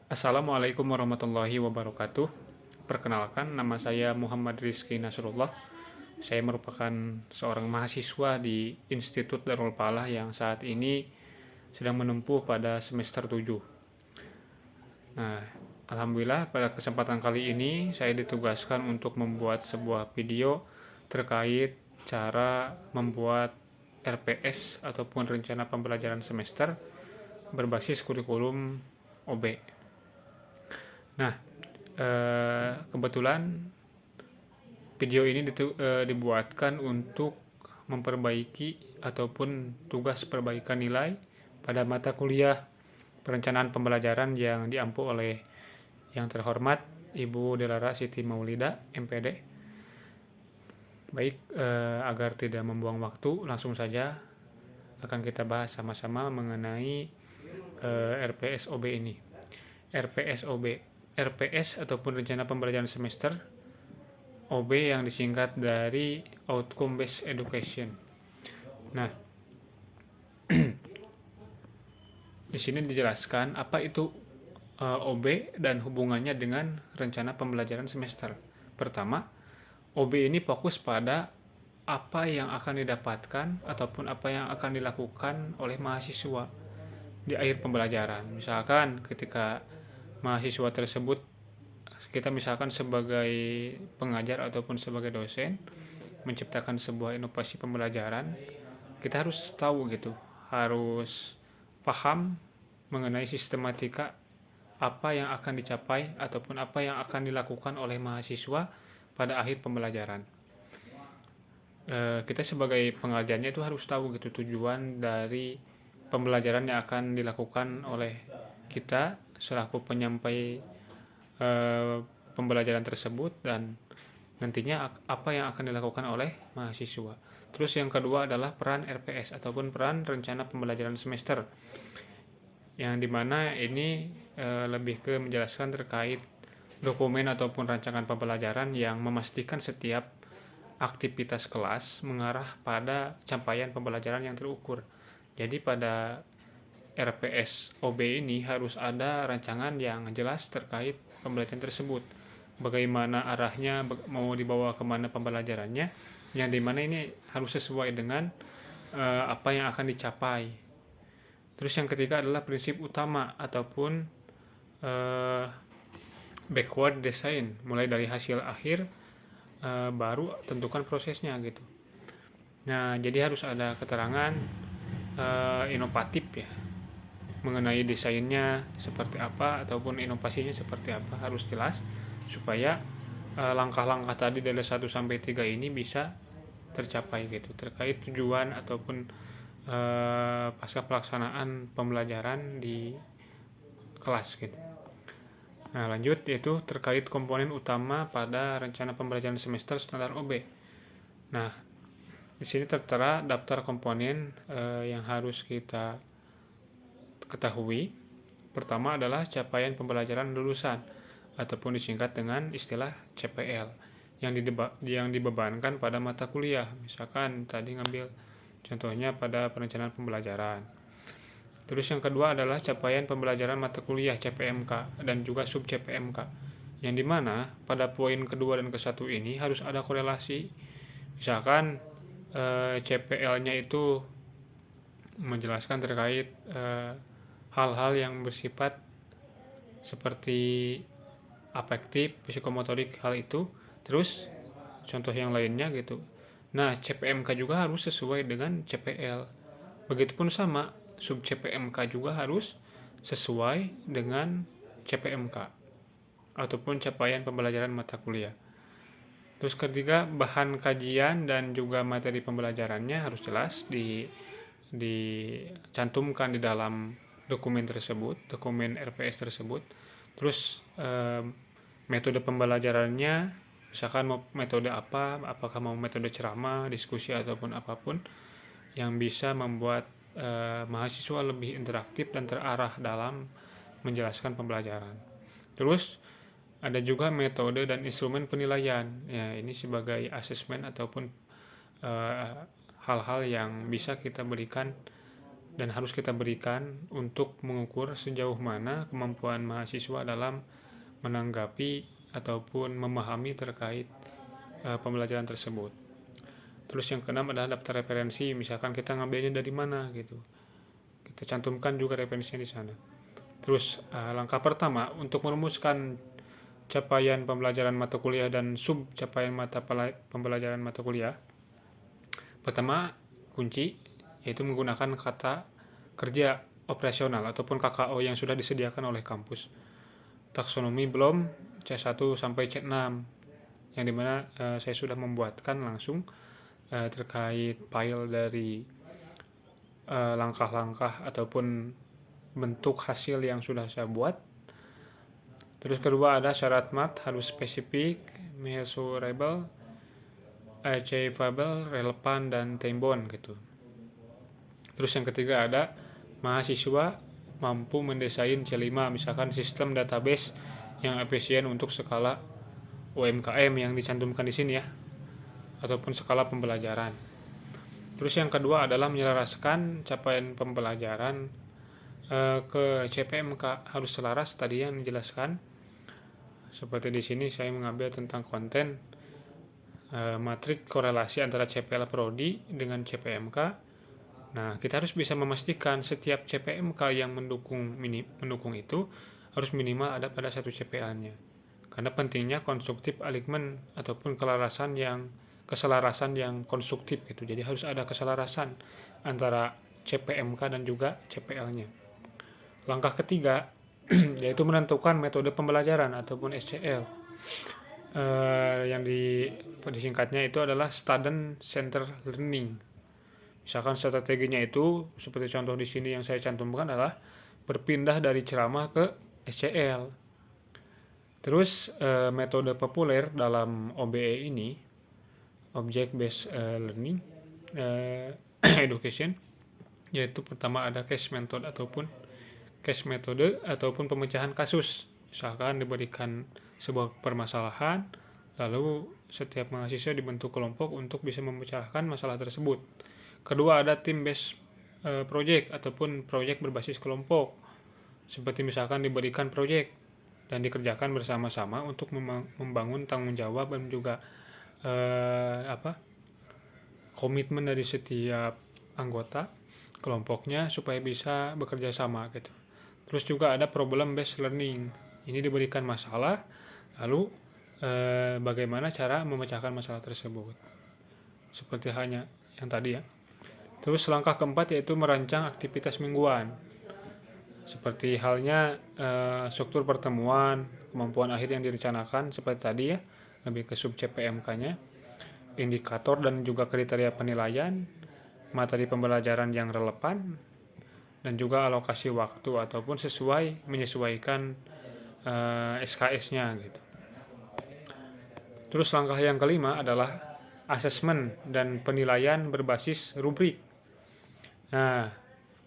Assalamualaikum warahmatullahi wabarakatuh. Perkenalkan, nama saya Muhammad Rizky Nasrullah. Saya merupakan seorang mahasiswa di Institut Darul Falah yang saat ini sedang menempuh pada semester 7. Nah, alhamdulillah pada kesempatan kali ini saya ditugaskan untuk membuat sebuah video terkait cara membuat RPS ataupun rencana pembelajaran semester berbasis kurikulum OB. Nah, kebetulan video ini dibuatkan untuk memperbaiki ataupun tugas perbaikan nilai pada mata kuliah perencanaan pembelajaran yang diampu oleh yang terhormat Ibu Delara Siti Maulida, MPD. Baik, agar tidak membuang waktu, langsung saja akan kita bahas sama-sama mengenai RPSOB ini. RPSOB, RPS ataupun rencana pembelajaran semester, OB yang disingkat dari Outcome Based Education. Nah, di sini dijelaskan apa itu OB dan hubungannya dengan rencana pembelajaran semester. Pertama, OB ini fokus pada apa yang akan didapatkan ataupun apa yang akan dilakukan oleh mahasiswa di akhir pembelajaran. Misalkan ketika mahasiswa tersebut, kita misalkan sebagai pengajar ataupun sebagai dosen menciptakan sebuah inovasi pembelajaran, kita harus tahu gitu, harus paham mengenai sistematika apa yang akan dicapai ataupun apa yang akan dilakukan oleh mahasiswa pada akhir pembelajaran. Kita sebagai pengajarnya itu harus tahu gitu tujuan dari pembelajaran yang akan dilakukan oleh kita selaku penyampai pembelajaran tersebut dan nantinya apa yang akan dilakukan oleh mahasiswa. Terus yang kedua adalah peran RPS ataupun peran rencana pembelajaran semester, yang dimana ini lebih ke menjelaskan terkait dokumen ataupun rancangan pembelajaran yang memastikan setiap aktivitas kelas mengarah pada capaian pembelajaran yang terukur. Jadi pada RPS OB ini harus ada rancangan yang jelas terkait pembelajaran tersebut. Bagaimana arahnya, mau dibawa kemana pembelajarannya, yang dimana ini harus sesuai dengan apa yang akan dicapai. Terus yang ketiga adalah prinsip utama ataupun eh, backward design, mulai dari hasil akhir baru tentukan prosesnya gitu. Nah, jadi harus ada keterangan inovatif ya mengenai desainnya seperti apa ataupun inovasinya seperti apa, harus jelas supaya langkah-langkah tadi dari 1 sampai 3 ini bisa tercapai gitu terkait tujuan ataupun pasca pelaksanaan pembelajaran di kelas gitu. Nah, lanjut yaitu terkait komponen utama pada rencana pembelajaran semester standar OB. Nah, di sini tertera daftar komponen yang harus kita ketahui. Pertama adalah capaian pembelajaran lulusan ataupun disingkat dengan istilah CPL yang dibebankan pada mata kuliah. Misalkan tadi ngambil contohnya pada perencanaan pembelajaran. Terus yang kedua adalah capaian pembelajaran mata kuliah CPMK dan juga sub CPMK, yang dimana pada poin kedua dan ke-1 ini harus ada korelasi. Misalkan CPL-nya itu menjelaskan terkait hal-hal yang bersifat seperti afektif, psikomotorik hal itu. Terus contoh yang lainnya gitu. Nah, CPMK juga harus sesuai dengan CPL. Begitupun sama, sub CPMK juga harus sesuai dengan CPMK ataupun capaian pembelajaran mata kuliah. Terus ketiga, bahan kajian dan juga materi pembelajarannya harus jelas dicantumkan di dalam dokumen tersebut, dokumen RPS tersebut. Terus metode pembelajarannya, misalkan mau metode apa, apakah mau metode ceramah, diskusi ataupun apapun yang bisa membuat mahasiswa lebih interaktif dan terarah dalam menjelaskan pembelajaran. Terus ada juga metode dan instrumen penilaian. Ya, ini sebagai asesmen ataupun hal-hal yang bisa kita berikan dan harus kita berikan untuk mengukur sejauh mana kemampuan mahasiswa dalam menanggapi ataupun memahami terkait pembelajaran tersebut. Terus yang keenam adalah daftar referensi, misalkan kita ngambilnya dari mana gitu. Kita cantumkan juga referensinya di sana. Terus langkah pertama untuk merumuskan capaian pembelajaran mata kuliah dan sub capaian pembelajaran mata kuliah. Pertama, kunci yaitu menggunakan kata kerja operasional ataupun KKO yang sudah disediakan oleh kampus. Taksonomi belum C1 sampai C6 yang dimana saya sudah membuatkan langsung terkait file dari langkah-langkah ataupun bentuk hasil yang sudah saya buat. Terus kedua ada syarat mat harus spesifik, measurable, achievable, relevan, dan time-bound gitu. Terus yang ketiga ada mahasiswa mampu mendesain C5 misalkan sistem database yang efisien untuk skala UMKM yang dicantumkan di sini ya, ataupun skala pembelajaran. Terus yang kedua adalah menyelaraskan capaian pembelajaran ke CPMK, harus selaras tadi yang dijelaskan. Seperti di sini saya mengambil tentang konten matrik korelasi antara CPL Prodi dengan CPMK. Nah, kita harus bisa memastikan setiap CPMK yang mendukung itu harus minimal ada pada satu CPA-nya. Karena pentingnya konstruktif alignment ataupun keselarasan yang konstruktif gitu. Jadi harus ada keselarasan antara CPMK dan juga CPL-nya. Langkah ketiga yaitu menentukan metode pembelajaran ataupun SCL. Yang disingkatnya itu adalah Student Center Learning. Misalkan strateginya itu seperti contoh di sini yang saya cantumkan adalah berpindah dari ceramah ke SCL. Terus metode populer dalam OBE ini, Object Based Learning Education, yaitu pertama ada case metode ataupun pemecahan kasus. Misalkan diberikan sebuah permasalahan, lalu setiap mahasiswa dibentuk kelompok untuk bisa memecahkan masalah tersebut. Kedua ada team based project ataupun project berbasis kelompok. Seperti misalkan diberikan project dan dikerjakan bersama-sama untuk membangun tanggung jawab dan juga komitmen dari setiap anggota kelompoknya supaya bisa bekerja sama gitu. Terus juga ada problem based learning. Ini diberikan masalah, lalu bagaimana cara memecahkan masalah tersebut. Seperti halnya yang tadi ya. Terus langkah keempat yaitu merancang aktivitas mingguan. Seperti halnya struktur pertemuan, kemampuan akhir yang direncanakan seperti tadi ya, lebih ke sub CPMK-nya, indikator dan juga kriteria penilaian, materi pembelajaran yang relevan, dan juga alokasi waktu ataupun menyesuaikan SKS-nya gitu. Terus langkah yang kelima adalah asesmen dan penilaian berbasis rubrik. Nah,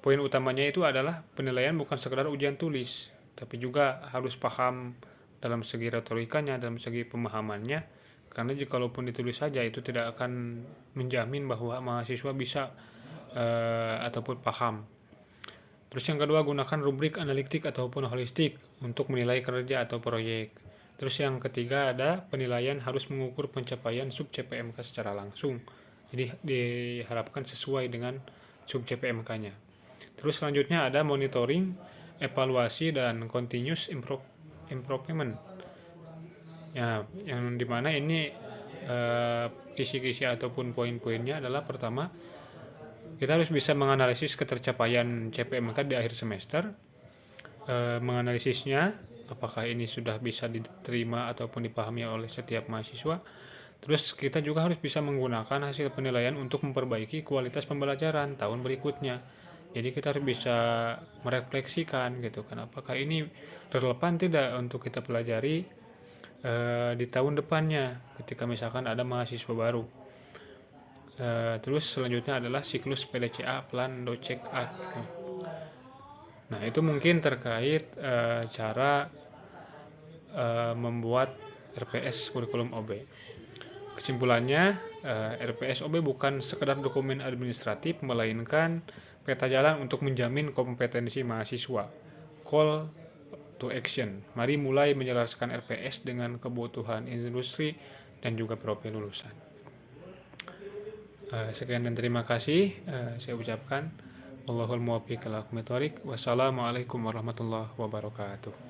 poin utamanya itu adalah penilaian bukan sekedar ujian tulis, tapi juga harus paham dalam segi retorikanya, dalam segi pemahamannya, karena jikalaupun ditulis saja itu tidak akan menjamin bahwa mahasiswa bisa ataupun paham. Terus yang kedua, gunakan rubrik analitik ataupun holistik untuk menilai kerja atau proyek. Terus yang ketiga ada penilaian harus mengukur pencapaian sub CPMK secara langsung. Jadi diharapkan sesuai dengan sub CPMK-nya. Terus selanjutnya ada monitoring, evaluasi, dan continuous improvement. Ya, yang dimana ini kisi-kisi ataupun poin-poinnya adalah pertama, kita harus bisa menganalisis ketercapaian CPMK di akhir semester, menganalisisnya apakah ini sudah bisa diterima ataupun dipahami oleh setiap mahasiswa. Terus kita juga harus bisa menggunakan hasil penilaian untuk memperbaiki kualitas pembelajaran tahun berikutnya. Jadi kita harus bisa merefleksikan gitu kan, apakah ini relevan tidak untuk kita pelajari di tahun depannya ketika misalkan ada mahasiswa baru. Terus selanjutnya adalah siklus PDCA, Plan Do Check Act. Nah, itu mungkin terkait cara membuat RPS kurikulum OB. Kesimpulannya, RPS OB bukan sekedar dokumen administratif, melainkan peta jalan untuk menjamin kompetensi mahasiswa. Call to action. Mari mulai menyelaraskan RPS dengan kebutuhan industri dan juga profil lulusan. Sekian dan terima kasih saya ucapkan. Wallahul muwaffiq ila aqwamit thoriq. Wassalamualaikum warahmatullahi wabarakatuh.